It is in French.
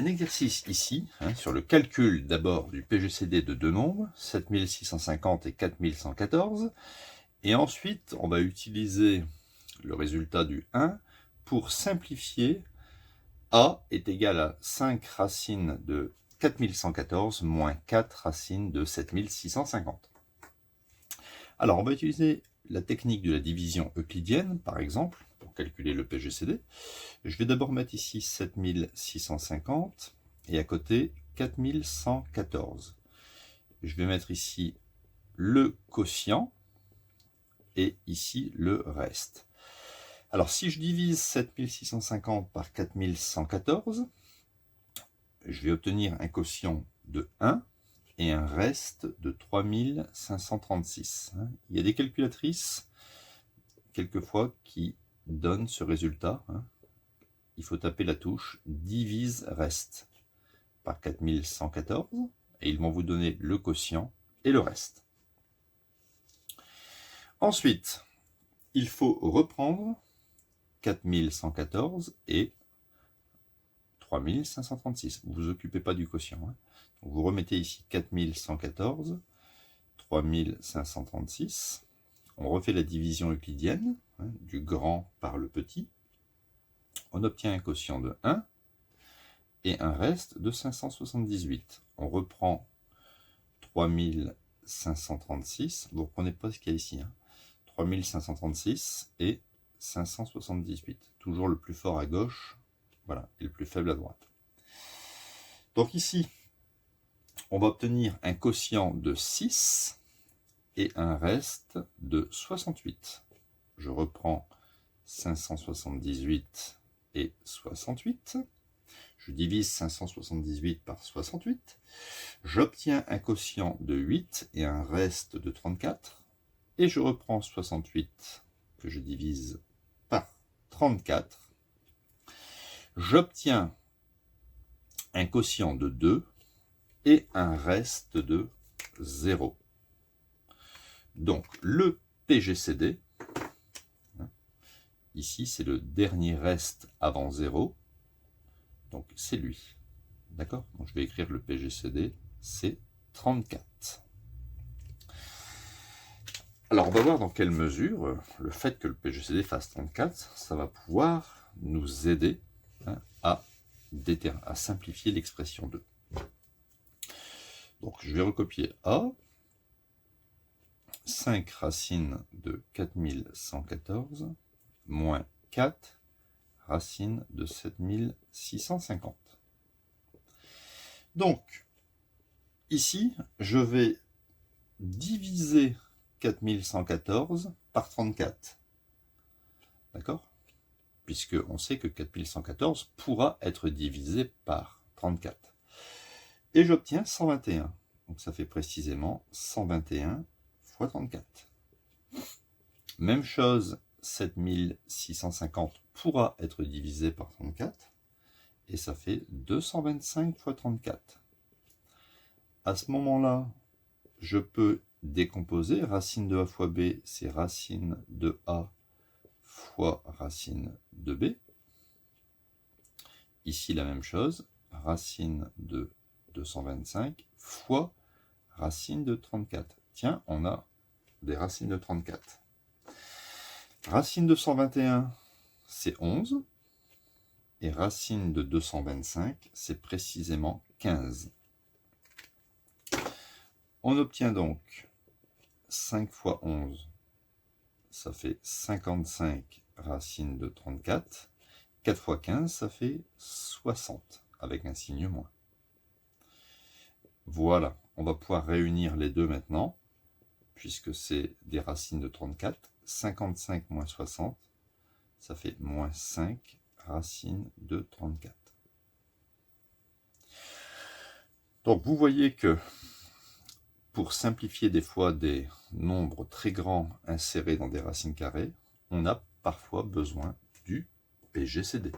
un exercice ici, sur le calcul d'abord du PGCD de deux nombres, 7650 et 4114, et ensuite on va utiliser le résultat du 1 pour simplifier A est égal à 5 racines de 4114 moins 4 racines de 7650. Alors on va utiliser la technique de la division euclidienne, par exemple, pour calculer le PGCD. Je vais d'abord mettre ici 7650 et à côté 4114. Je vais mettre ici le quotient et ici le reste. Alors si je divise 7650 par 4114, je vais obtenir un quotient de 1 et un reste de 3536. Il y a des calculatrices, quelquefois, qui donnent ce résultat. Il faut taper la touche divise reste par 4114 et ils vont vous donner le quotient et le reste. Ensuite, il faut reprendre 4114 et 3536. Vous ne vous occupez pas du quotient. Donc vous remettez ici 4114, 3536. On refait la division euclidienne, du grand par le petit. On obtient un quotient de 1 et un reste de 578. On reprend 3536. Vous ne reprenez pas ce qu'il y a ici. 3536 et 578. Toujours le plus fort à gauche, voilà, et le plus faible à droite. Donc ici, on va obtenir un quotient de 6 et un reste de 68. Je reprends 578 et 68. Je divise 578 par 68. J'obtiens un quotient de 8 et un reste de 34. Et je reprends 68 que je divise par 34. J'obtiens un quotient de 2 et un reste de 0. Donc le PGCD, ici c'est le dernier reste avant 0, donc c'est lui. D'accord? Donc je vais écrire le PGCD, c'est 34. Alors on va voir dans quelle mesure le fait que le PGCD fasse 34, ça va pouvoir nous aider à simplifier l'expression 2. Donc je vais recopier A, 5 racines de 4114 moins 4 racines de 7650. Donc ici je vais diviser 4114 par 34. D'accord? Puisque on sait que 4114 pourra être divisé par 34. Et j'obtiens 121. Donc ça fait précisément 121 fois 34. Même chose, 7650 pourra être divisé par 34. Et ça fait 225 fois 34. À ce moment-là, je peux décomposer. Racine de a fois b, c'est racine de a fois racine de b. Ici, la même chose. Racine de 225 fois racine de 34. Tiens, on a des racines de 34. Racine de 121, c'est 11. Et racine de 225, c'est précisément 15. On obtient donc 5 fois 11, ça fait 55 racines de 34. 4 fois 15, ça fait 60, avec un signe moins. Voilà, on va pouvoir réunir les deux maintenant, puisque c'est des racines de 34. 55 moins 60, ça fait moins 5 racines de 34. Donc vous voyez que pour simplifier des fois des nombres très grands insérés dans des racines carrées, on a parfois besoin du PGCD.